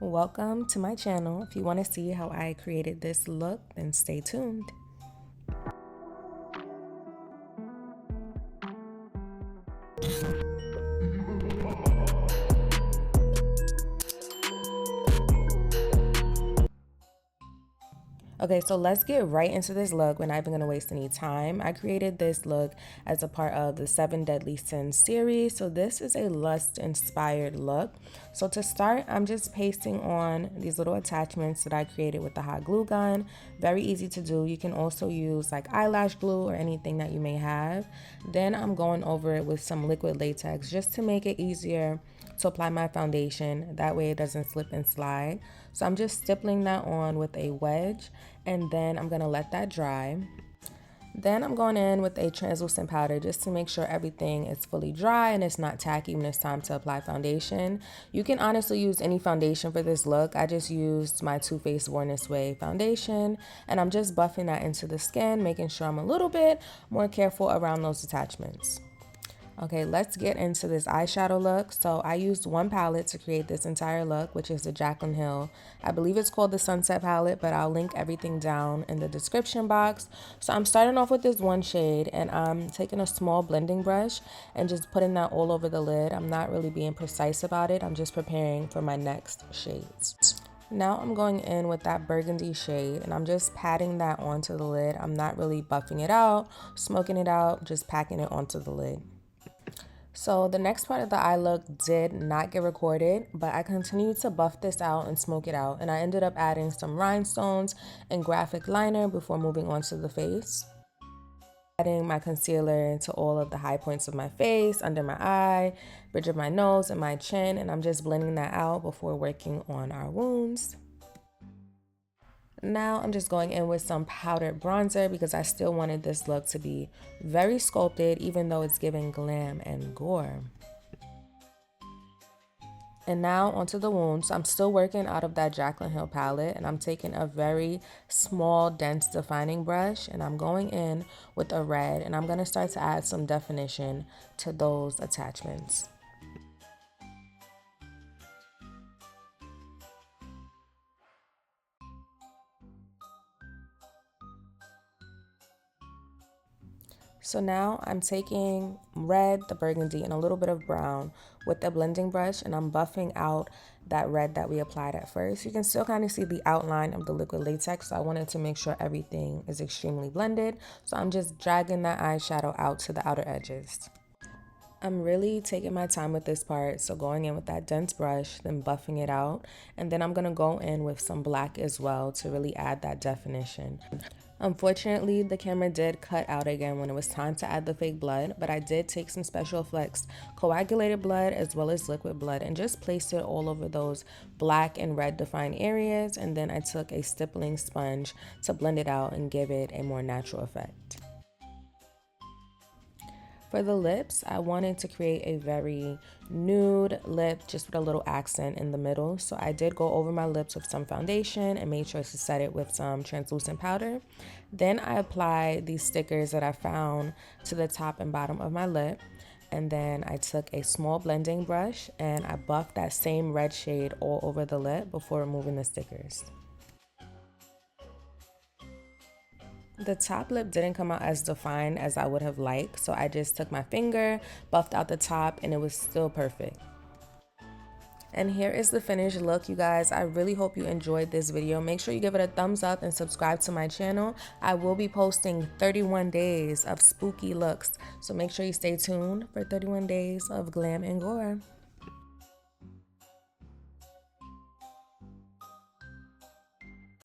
Welcome to my channel. If you want to see how I created this look, then stay tuned. Okay, so let's get right into this look. We're not even gonna waste any time. I created this look as a part of the 7 Deadly Sins series. So this is a lust inspired look. So to start, I'm just pasting on these little attachments that I created with the hot glue gun. Very easy to do. You can also use like eyelash glue or anything that you may have. Then I'm going over it with some liquid latex just to make it easier to apply my foundation. That way it doesn't slip and slide. So I'm just stippling that on with a wedge, and then I'm gonna let that dry. Then I'm going in with a translucent powder just to make sure everything is fully dry and it's not tacky when it's time to apply foundation. You can honestly use any foundation for this look. I just used my Too Faced Born This Way foundation, and I'm just buffing that into the skin, making sure I'm a little bit more careful around those attachments. Okay, let's get into this eyeshadow look. So I used one palette to create this entire look, which is the Jacqueline Hill. I believe it's called the Sunset palette, but I'll link everything down in the description box. So I'm starting off with this one shade, and I'm taking a small blending brush and just putting that all over the lid. I'm not really being precise about it. I'm just preparing for my next shades. Now I'm going in with that burgundy shade, and I'm just patting that onto the lid. I'm not really buffing it out, smoking it out, just packing it onto the lid. So the next part of the eye look did not get recorded, but I continued to buff this out and smoke it out, and I ended up adding some rhinestones and graphic liner before moving on to the face. Adding my concealer into all of the high points of my face, under my eye, bridge of my nose, and my chin, and I'm just blending that out before working on our wounds. Now I'm just going in with some powdered bronzer because I still wanted this look to be very sculpted, even though it's giving glam and gore. And now onto the wounds. I'm still working out of that Jacqueline Hill palette, and I'm taking a very small, dense defining brush, and I'm going in with a red, and I'm going to start to add some definition to those attachments. So now I'm taking red, the burgundy, and a little bit of brown with the blending brush, and I'm buffing out that red that we applied at first. You can still kind of see the outline of the liquid latex, so I wanted to make sure everything is extremely blended. So I'm just dragging that eyeshadow out to the outer edges. I'm really taking my time with this part, so going in with that dense brush, then buffing it out, and then I'm going to go in with some black as well to really add that definition. Unfortunately, the camera did cut out again when it was time to add the fake blood, but I did take some Special Effects coagulated blood as well as liquid blood and just placed it all over those black and red defined areas, and then I took a stippling sponge to blend it out and give it a more natural effect. For the lips, I wanted to create a very nude lip just with a little accent in the middle. So I did go over my lips with some foundation and made sure to set it with some translucent powder. Then I applied these stickers that I found to the top and bottom of my lip. And then I took a small blending brush and I buffed that same red shade all over the lip before removing the stickers. The top lip didn't come out as defined as I would have liked, so I just took my finger, buffed out the top, and it was still perfect. And here is the finished look, you guys. I really hope you enjoyed this video. Make sure you give it a thumbs up and subscribe to my channel. I will be posting 31 days of spooky looks, so make sure you stay tuned for 31 days of glam and gore.